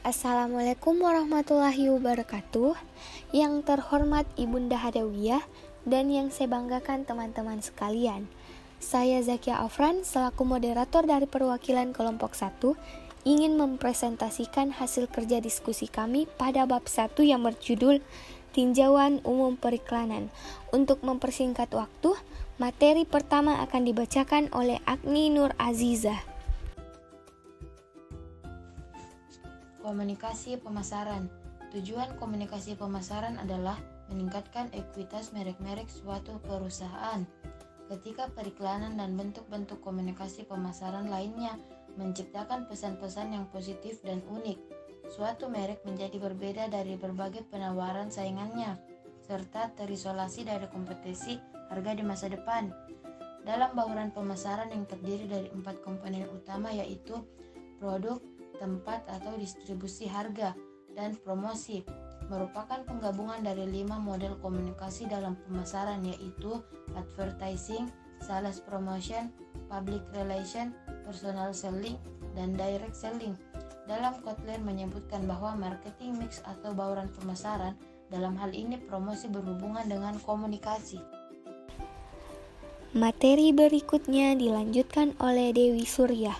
Assalamualaikum warahmatullahi wabarakatuh. Yang terhormat Ibunda Hadawiyah dan yang saya banggakan teman-teman sekalian. Saya Zakia Afran selaku moderator dari perwakilan kelompok 1 ingin mempresentasikan hasil kerja diskusi kami pada bab 1 yang berjudul Tinjauan Umum Periklanan. Untuk mempersingkat waktu, materi pertama akan dibacakan oleh Agni Nur Azizah. Komunikasi pemasaran. Tujuan komunikasi pemasaran adalah meningkatkan ekuitas merek-merek suatu perusahaan. Ketika periklanan dan bentuk-bentuk komunikasi pemasaran lainnya menciptakan pesan-pesan yang positif dan unik, suatu merek menjadi berbeda dari berbagai penawaran saingannya, serta terisolasi dari kompetisi harga di masa depan. Dalam bauran pemasaran yang terdiri dari 4 komponen utama yaitu produk, tempat atau distribusi harga, dan promosi, merupakan penggabungan dari 5 model komunikasi dalam pemasaran yaitu advertising, sales promotion, public relation, personal selling, dan direct selling. Dalam Kotler menyebutkan bahwa marketing mix atau bauran pemasaran dalam hal ini promosi berhubungan dengan komunikasi. Materi berikutnya dilanjutkan oleh Dewi Surya.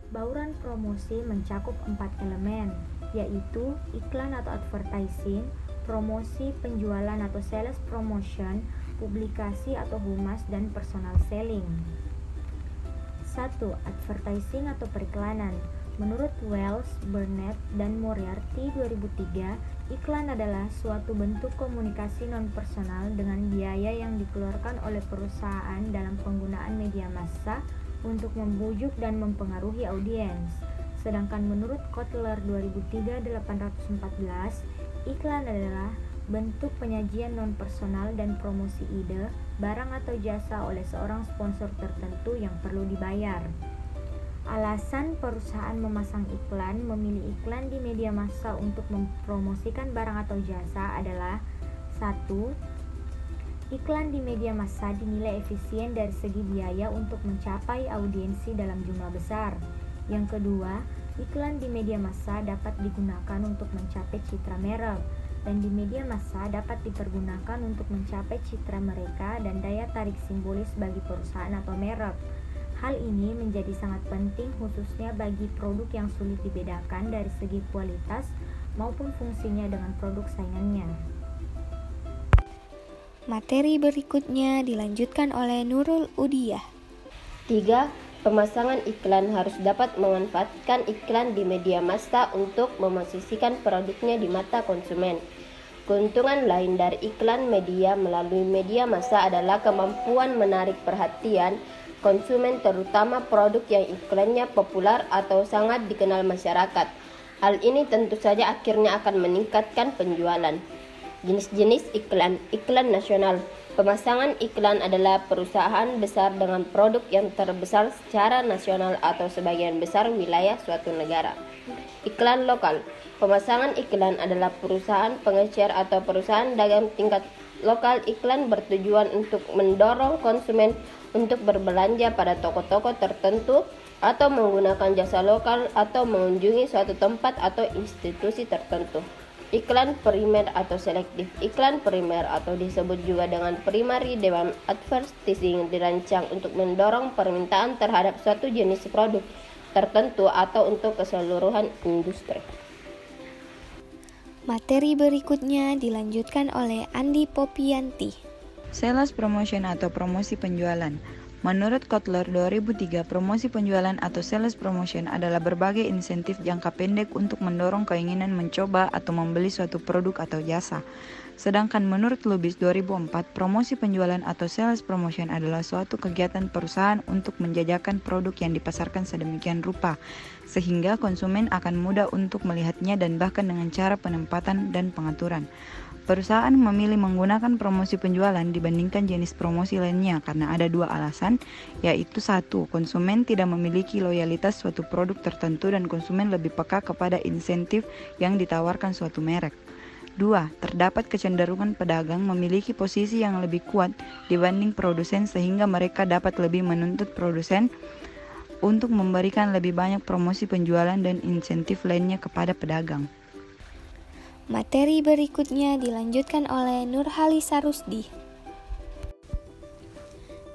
Bauran promosi mencakup 4 elemen, yaitu iklan atau advertising, promosi penjualan atau sales promotion, publikasi atau humas, dan personal selling. 1. Advertising atau periklanan. Menurut Wells, Burnett, dan Moriarty 2003, iklan adalah suatu bentuk komunikasi non-personal dengan biaya yang dikeluarkan oleh perusahaan dalam penggunaan media massa untuk membujuk dan mempengaruhi audiens. Sedangkan menurut Kotler 2003-814, iklan adalah bentuk penyajian non-personal dan promosi ide, barang atau jasa oleh seorang sponsor tertentu yang perlu dibayar. Alasan perusahaan memasang iklan, memilih iklan di media massa untuk mempromosikan barang atau jasa adalah 1. Iklan di media massa dinilai efisien dari segi biaya untuk mencapai audiensi dalam jumlah besar. Yang kedua, iklan di media massa dapat digunakan untuk mencapai citra merek, dan di media massa dapat dipergunakan untuk mencapai citra mereka dan daya tarik simbolis bagi perusahaan atau merek. Hal ini menjadi sangat penting khususnya bagi produk yang sulit dibedakan dari segi kualitas maupun fungsinya dengan produk saingannya. Materi berikutnya dilanjutkan oleh Nurul Udiyah. 3. Pemasangan iklan harus dapat memanfaatkan iklan di media massa untuk memosisikan produknya di mata konsumen. Keuntungan lain dari iklan media melalui media massa adalah kemampuan menarik perhatian konsumen, terutama produk yang iklannya populer atau sangat dikenal masyarakat. Hal ini tentu saja akhirnya akan meningkatkan penjualan. Jenis-jenis iklan. Iklan nasional. Pemasangan iklan adalah perusahaan besar dengan produk yang terbesar secara nasional atau sebagian besar wilayah suatu negara. Iklan lokal. Pemasangan iklan adalah perusahaan pengecer atau perusahaan dagang tingkat lokal. Iklan bertujuan untuk mendorong konsumen untuk berbelanja pada toko-toko tertentu atau menggunakan jasa lokal atau mengunjungi suatu tempat atau institusi tertentu. Iklan primer atau selektif. Iklan primer atau disebut juga dengan primary demand advertising dirancang untuk mendorong permintaan terhadap suatu jenis produk tertentu atau untuk keseluruhan industri. Materi berikutnya dilanjutkan oleh Andi Popianti. Sales promotion atau promosi penjualan. Menurut Kotler 2003, promosi penjualan atau sales promotion adalah berbagai insentif jangka pendek untuk mendorong keinginan mencoba atau membeli suatu produk atau jasa. Sedangkan menurut Lubis 2004, promosi penjualan atau sales promotion adalah suatu kegiatan perusahaan untuk menjajakan produk yang dipasarkan sedemikian rupa, sehingga konsumen akan mudah untuk melihatnya dan bahkan dengan cara penempatan dan pengaturan. Perusahaan memilih menggunakan promosi penjualan dibandingkan jenis promosi lainnya karena ada 2 alasan, yaitu 1. Konsumen tidak memiliki loyalitas suatu produk tertentu dan konsumen lebih peka kepada insentif yang ditawarkan suatu merek. 2. Terdapat kecenderungan pedagang memiliki posisi yang lebih kuat dibanding produsen sehingga mereka dapat lebih menuntut produsen untuk memberikan lebih banyak promosi penjualan dan insentif lainnya kepada pedagang. Materi berikutnya dilanjutkan oleh Nurhalisa Rusdi.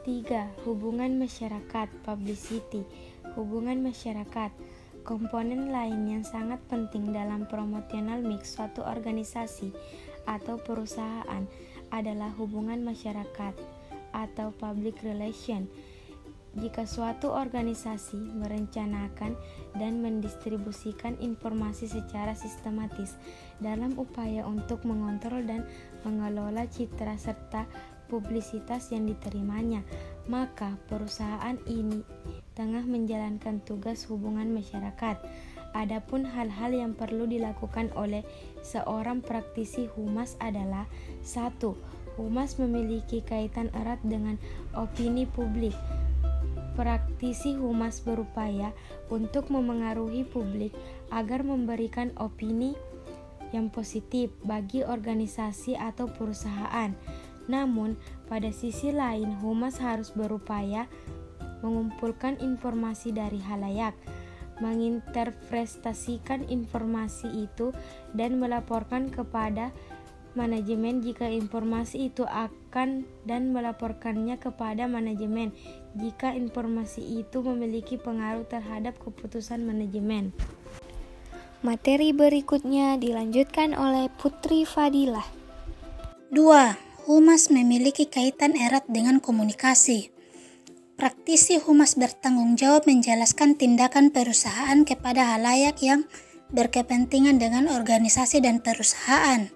3. Hubungan masyarakat, publicity. Hubungan masyarakat, komponen lain yang sangat penting dalam promotional mix suatu organisasi atau perusahaan adalah hubungan masyarakat atau public relation. Jika suatu organisasi merencanakan dan mendistribusikan informasi secara sistematis dalam upaya untuk mengontrol dan mengelola citra serta publisitas yang diterimanya, maka perusahaan ini tengah menjalankan tugas hubungan masyarakat. Adapun hal-hal yang perlu dilakukan oleh seorang praktisi humas adalah 1. Humas memiliki kaitan erat dengan opini publik. Praktisi humas berupaya untuk memengaruhi publik agar memberikan opini yang positif bagi organisasi atau perusahaan. Namun, pada sisi lain, humas harus berupaya mengumpulkan informasi dari halayak, menginterpretasikan informasi itu, dan melaporkan kepada manajemen jika informasi itu dan melaporkannya kepada manajemen jika informasi itu memiliki pengaruh terhadap keputusan manajemen. Materi berikutnya dilanjutkan oleh Putri Fadilah. 2. Humas memiliki kaitan erat dengan komunikasi. Praktisi humas bertanggung jawab menjelaskan tindakan perusahaan kepada halayak yang berkepentingan dengan organisasi dan perusahaan.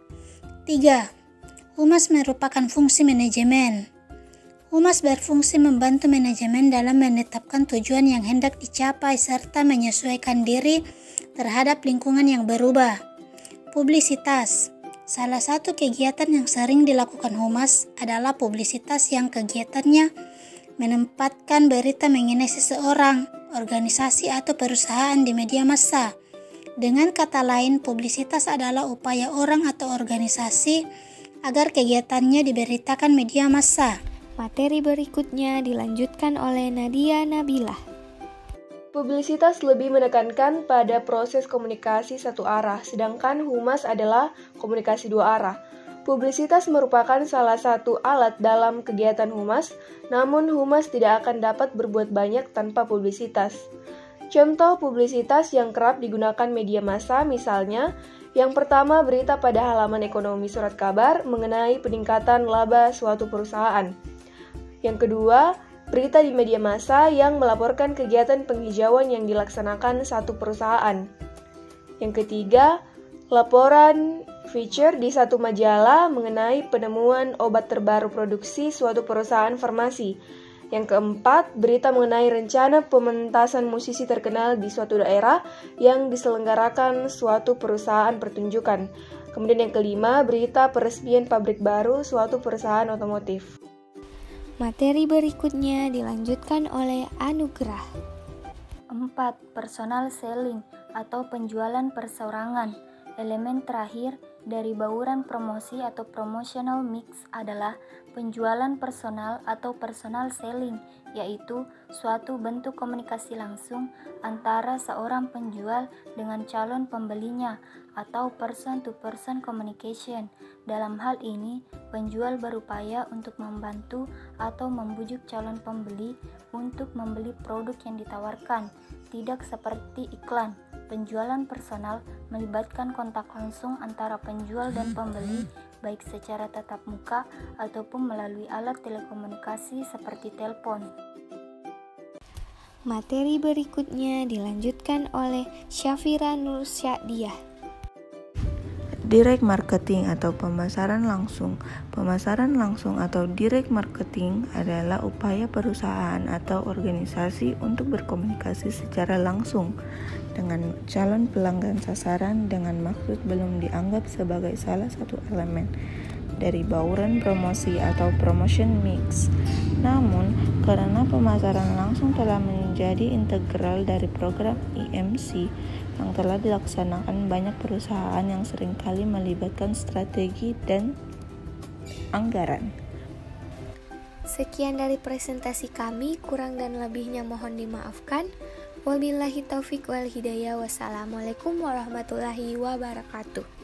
3. Humas merupakan fungsi manajemen. Humas berfungsi membantu manajemen dalam menetapkan tujuan yang hendak dicapai serta menyesuaikan diri terhadap lingkungan yang berubah. Publisitas. Salah satu kegiatan yang sering dilakukan humas adalah publisitas yang kegiatannya menempatkan berita mengenai seseorang, organisasi atau perusahaan di media massa. Dengan kata lain, publisitas adalah upaya orang atau organisasi agar kegiatannya diberitakan media massa. Materi berikutnya dilanjutkan oleh Nadia Nabilah. Publisitas lebih menekankan pada proses komunikasi satu arah, sedangkan humas adalah komunikasi dua arah. Publisitas merupakan salah satu alat dalam kegiatan humas, namun humas tidak akan dapat berbuat banyak tanpa publisitas. Contoh publisitas yang kerap digunakan media massa misalnya, yang pertama berita pada halaman ekonomi surat kabar mengenai peningkatan laba suatu perusahaan. Yang kedua, berita di media massa yang melaporkan kegiatan penghijauan yang dilaksanakan satu perusahaan. Yang ketiga, laporan feature di satu majalah mengenai penemuan obat terbaru produksi suatu perusahaan farmasi. Yang keempat, berita mengenai rencana pementasan musisi terkenal di suatu daerah yang diselenggarakan suatu perusahaan pertunjukan. Kemudian yang kelima, berita peresmian pabrik baru suatu perusahaan otomotif. Materi berikutnya dilanjutkan oleh Anugrah. 4. Personal selling atau penjualan perseorangan. Elemen terakhir dari bauran promosi atau promotional mix adalah penjualan personal atau personal selling, yaitu suatu bentuk komunikasi langsung antara seorang penjual dengan calon pembelinya atau person-to-person communication. Dalam hal ini, penjual berupaya untuk membantu atau membujuk calon pembeli untuk membeli produk yang ditawarkan, tidak seperti iklan. Penjualan personal melibatkan kontak langsung antara penjual dan pembeli, baik secara tatap muka ataupun melalui alat telekomunikasi seperti telepon. Materi berikutnya dilanjutkan oleh Syafira Nursyadiah. Direct marketing atau pemasaran langsung. Pemasaran langsung atau direct marketing adalah upaya perusahaan atau organisasi untuk berkomunikasi secara langsung dengan calon pelanggan sasaran dengan maksud belum dianggap sebagai salah satu elemen dari bauran promosi atau promotion mix. Namun, karena pemasaran langsung telah menjadi integral dari program IMC yang telah dilaksanakan banyak perusahaan yang seringkali melibatkan strategi dan anggaran. Sekian dari presentasi kami, kurang dan lebihnya mohon dimaafkan. Wabillahi taufik wal hidayah. Wassalamualaikum warahmatullahi wabarakatuh.